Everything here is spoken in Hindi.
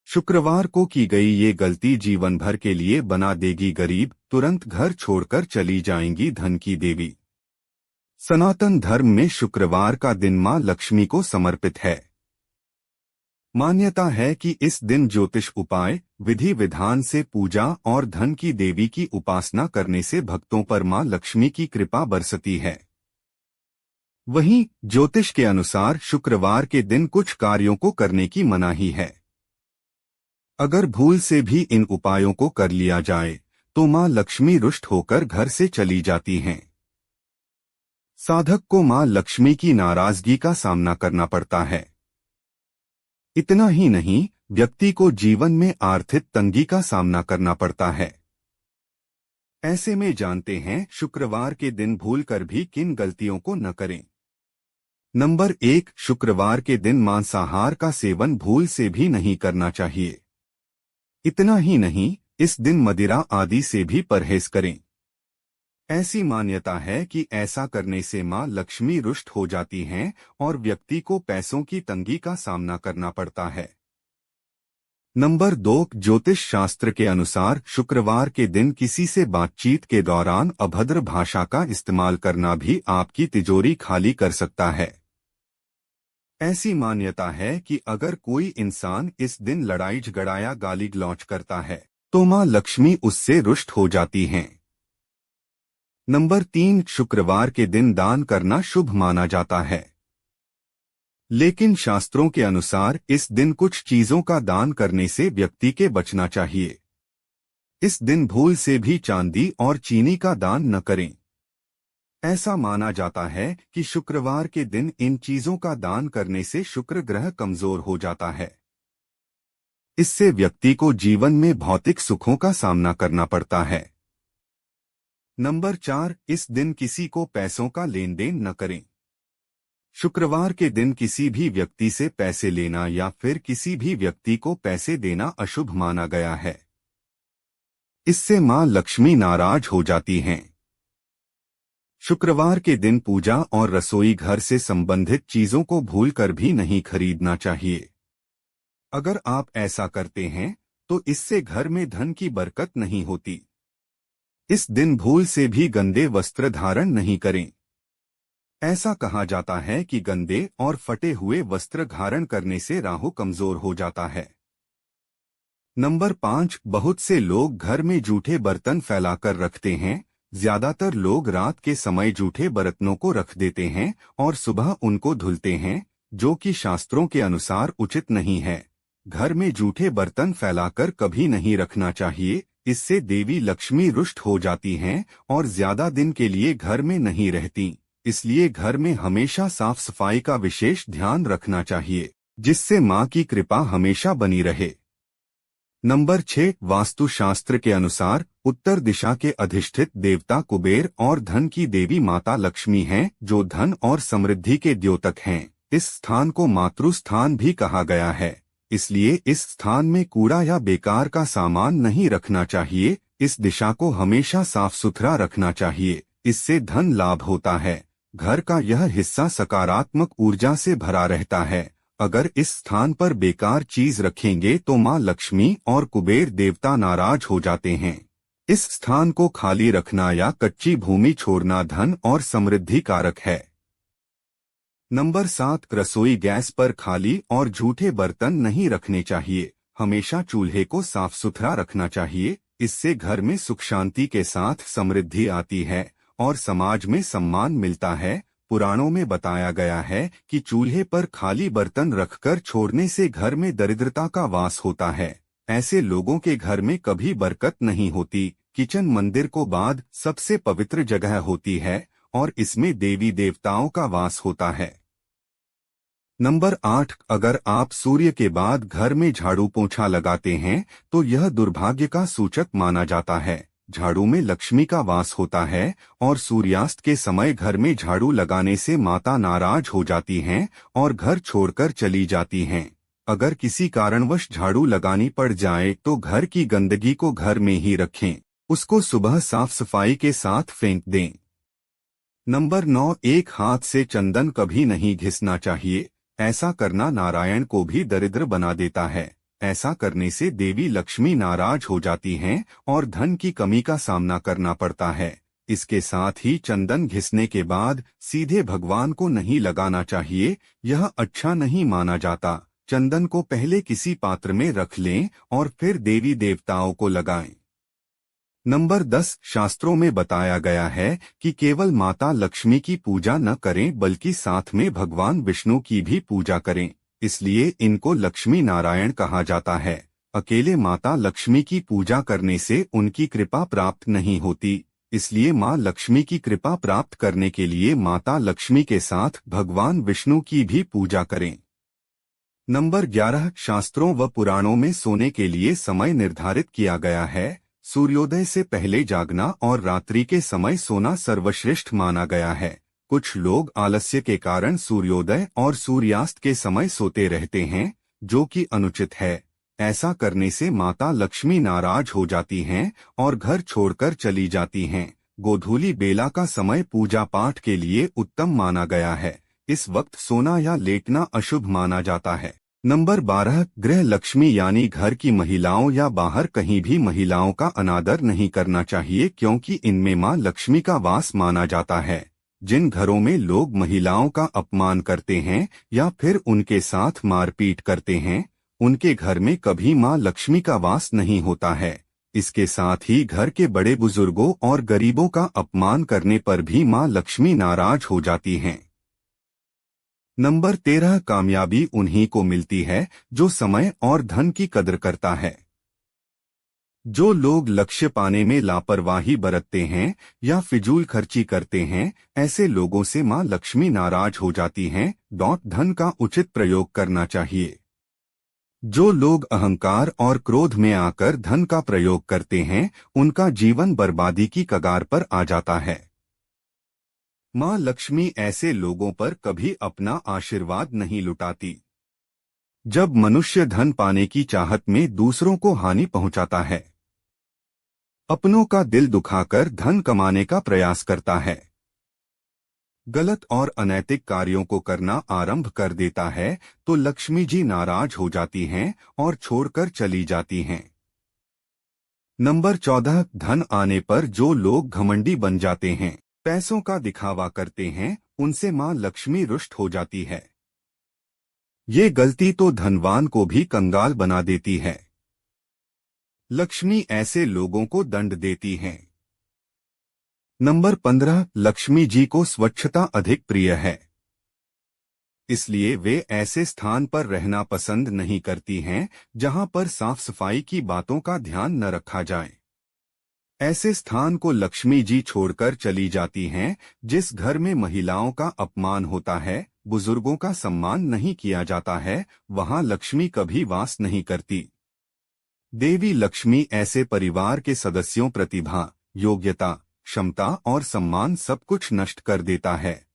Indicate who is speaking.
Speaker 1: शुक्रवार को की गई ये गलती जीवन भर के लिए बना देगी गरीब, तुरंत घर छोड़कर चली जाएंगी धन की देवी। सनातन धर्म में शुक्रवार का दिन मां लक्ष्मी को समर्पित है। मान्यता है कि इस दिन ज्योतिष उपाय, विधि विधान से पूजा और धन की देवी की उपासना करने से भक्तों पर मां लक्ष्मी की कृपा बरसती है। वहीं ज्योतिष के अनुसार शुक्रवार के दिन कुछ कार्यों को करने की मनाही है। अगर भूल से भी इन उपायों को कर लिया जाए तो मां लक्ष्मी रुष्ट होकर घर से चली जाती हैं। साधक को मां लक्ष्मी की नाराजगी का सामना करना पड़ता है। इतना ही नहीं, व्यक्ति को जीवन में आर्थिक तंगी का सामना करना पड़ता है। ऐसे में जानते हैं शुक्रवार के दिन भूलकर भी किन गलतियों को न करें। नंबर 1, शुक्रवार के दिन मांसाहार का सेवन भूल से भी नहीं करना चाहिए। इतना ही नहीं, इस दिन मदिरा आदि से भी परहेज करें। ऐसी मान्यता है कि ऐसा करने से मां लक्ष्मी रुष्ट हो जाती हैं और व्यक्ति को पैसों की तंगी का सामना करना पड़ता है। नंबर 2, ज्योतिष शास्त्र के अनुसार शुक्रवार के दिन किसी से बातचीत के दौरान अभद्र भाषा का इस्तेमाल करना भी आपकी तिजोरी खाली कर सकता है। ऐसी मान्यता है कि अगर कोई इंसान इस दिन लड़ाई झगड़ा या गाली गलौज करता है तो मां लक्ष्मी उससे रुष्ट हो जाती हैं। नंबर 3, शुक्रवार के दिन दान करना शुभ माना जाता है। लेकिन शास्त्रों के अनुसार इस दिन कुछ चीजों का दान करने से व्यक्ति के बचना चाहिए। इस दिन भूल से भी चांदी और चीनी का दान न करें। ऐसा माना जाता है कि शुक्रवार के दिन इन चीजों का दान करने से शुक्र ग्रह कमजोर हो जाता है। इससे व्यक्ति को जीवन में भौतिक सुखों का सामना करना पड़ता है। नंबर 4, इस दिन किसी को पैसों का लेन देन न करें। शुक्रवार के दिन किसी भी व्यक्ति से पैसे लेना या फिर किसी भी व्यक्ति को पैसे देना अशुभ माना गया है। इससे मां लक्ष्मी नाराज हो जाती हैं। शुक्रवार के दिन पूजा और रसोई घर से संबंधित चीजों को भूलकर भी नहीं खरीदना चाहिए। अगर आप ऐसा करते हैं तो इससे घर में धन की बरकत नहीं होती। इस दिन भूल से भी गंदे वस्त्र धारण नहीं करें। ऐसा कहा जाता है कि गंदे और फटे हुए वस्त्र धारण करने से राहु कमजोर हो जाता है। नंबर 5, बहुत से लोग घर में जूठे बर्तन फैलाकर रखते हैं। ज्यादातर लोग रात के समय जूठे बर्तनों को रख देते हैं और सुबह उनको धुलते हैं, जो कि शास्त्रों के अनुसार उचित नहीं है। घर में जूठे बर्तन फैलाकर कभी नहीं रखना चाहिए। इससे देवी लक्ष्मी रुष्ट हो जाती हैं और ज्यादा दिन के लिए घर में नहीं रहती। इसलिए घर में हमेशा साफ सफाई का विशेष ध्यान रखना चाहिए, जिससे मां की कृपा हमेशा बनी रहे। नंबर 6, वास्तुशास्त्र के अनुसार उत्तर दिशा के अधिष्ठित देवता कुबेर और धन की देवी माता लक्ष्मी हैं, जो धन और समृद्धि के द्योतक हैं। इस स्थान को मातृस्थान भी कहा गया है। इसलिए इस स्थान में कूड़ा या बेकार का सामान नहीं रखना चाहिए। इस दिशा को हमेशा साफ सुथरा रखना चाहिए। इससे धन लाभ होता है। घर का यह हिस्सा सकारात्मक ऊर्जा से भरा रहता है। अगर इस स्थान पर बेकार चीज रखेंगे तो मां लक्ष्मी और कुबेर देवता नाराज हो जाते हैं। इस स्थान को खाली रखना या कच्ची भूमि छोड़ना धन और समृद्धि कारक है। नंबर 7, रसोई गैस पर खाली और झूठे बर्तन नहीं रखने चाहिए। हमेशा चूल्हे को साफ सुथरा रखना चाहिए। इससे घर में सुख शांति के साथ समृद्धि आती है और समाज में सम्मान मिलता है। पुराणों में बताया गया है कि चूल्हे पर खाली बर्तन रखकर छोड़ने से घर में दरिद्रता का वास होता है। ऐसे लोगों के घर में कभी बरकत नहीं होती। किचन मंदिर को बाद सबसे पवित्र जगह होती है और इसमें देवी देवताओं का वास होता है। नंबर 8, अगर आप सूर्य के बाद घर में झाड़ू पोंछा लगाते हैं तो यह दुर्भाग्य का सूचक माना जाता है। झाड़ू में लक्ष्मी का वास होता है और सूर्यास्त के समय घर में झाड़ू लगाने से माता नाराज हो जाती हैं और घर छोड़कर चली जाती हैं। अगर किसी कारणवश झाड़ू लगानी पड़ जाए तो घर की गंदगी को घर में ही रखें। उसको सुबह साफ सफाई के साथ फेंक दें। नंबर 9, एक हाथ से चंदन कभी नहीं घिसना चाहिए। ऐसा करना नारायण को भी दरिद्र बना देता है। ऐसा करने से देवी लक्ष्मी नाराज हो जाती हैं और धन की कमी का सामना करना पड़ता है। इसके साथ ही चंदन घिसने के बाद सीधे भगवान को नहीं लगाना चाहिए, यह अच्छा नहीं माना जाता। चंदन को पहले किसी पात्र में रख लें और फिर देवी देवताओं को लगाएं। नंबर 10, शास्त्रों में बताया गया है कि केवल माता लक्ष्मी की पूजा न करें बल्कि साथ में भगवान विष्णु की भी पूजा करें, इसलिए इनको लक्ष्मी नारायण कहा जाता है। अकेले माता लक्ष्मी की पूजा करने से उनकी कृपा प्राप्त नहीं होती, इसलिए माँ लक्ष्मी की कृपा प्राप्त करने के लिए माता लक्ष्मी के साथ भगवान विष्णु की भी पूजा करें। नंबर 11, शास्त्रों व पुराणों में सोने के लिए समय निर्धारित किया गया है। सूर्योदय से पहले जागना और रात्रि के समय सोना सर्वश्रेष्ठ माना गया है। कुछ लोग आलस्य के कारण सूर्योदय और सूर्यास्त के समय सोते रहते हैं, जो कि अनुचित है। ऐसा करने से माता लक्ष्मी नाराज हो जाती हैं और घर छोड़कर चली जाती हैं। गोधूली बेला का समय पूजा पाठ के लिए उत्तम माना गया है। इस वक्त सोना या लेटना अशुभ माना जाता है। नंबर 12, गृह लक्ष्मी यानी घर की महिलाओं या बाहर कहीं भी महिलाओं का अनादर नहीं करना चाहिए, क्योंकि इनमें मां लक्ष्मी का वास माना जाता है। जिन घरों में लोग महिलाओं का अपमान करते हैं या फिर उनके साथ मारपीट करते हैं, उनके घर में कभी मां लक्ष्मी का वास नहीं होता है। इसके साथ ही घर के बड़े बुजुर्गों और गरीबों का अपमान करने पर भी मां लक्ष्मी नाराज हो जाती हैं। नंबर 13, कामयाबी उन्हीं को मिलती है जो समय और धन की कदर करता है। जो लोग लक्ष्य पाने में लापरवाही बरतते हैं या फिजूल खर्ची करते हैं, ऐसे लोगों से मां लक्ष्मी नाराज हो जाती हैं। धन का उचित प्रयोग करना चाहिए। जो लोग अहंकार और क्रोध में आकर धन का प्रयोग करते हैं, उनका जीवन बर्बादी की कगार पर आ जाता है। मां लक्ष्मी ऐसे लोगों पर कभी अपना आशीर्वाद नहीं लुटाती। जब मनुष्य धन पाने की चाहत में दूसरों को हानि पहुंचाता है, अपनों का दिल दुखाकर धन कमाने का प्रयास करता है, गलत और अनैतिक कार्यों को करना आरंभ कर देता है, तो लक्ष्मी जी नाराज हो जाती हैं और छोड़कर चली जाती हैं। नंबर 14, धन आने पर जो लोग घमंडी बन जाते हैं, पैसों का दिखावा करते हैं, उनसे मां लक्ष्मी रुष्ट हो जाती है। ये गलती तो धनवान को भी कंगाल बना देती है। लक्ष्मी ऐसे लोगों को दंड देती हैं। नंबर 15, लक्ष्मी जी को स्वच्छता अधिक प्रिय है, इसलिए वे ऐसे स्थान पर रहना पसंद नहीं करती हैं जहां पर साफ सफाई की बातों का ध्यान न रखा जाए। ऐसे स्थान को लक्ष्मी जी छोड़कर चली जाती हैं। जिस घर में महिलाओं का अपमान होता है, बुजुर्गों का सम्मान नहीं किया जाता है, वहां लक्ष्मी कभी वास नहीं करती। देवी लक्ष्मी ऐसे परिवार के सदस्यों प्रतिभा, योग्यता, क्षमता और सम्मान सब कुछ नष्ट कर देता है।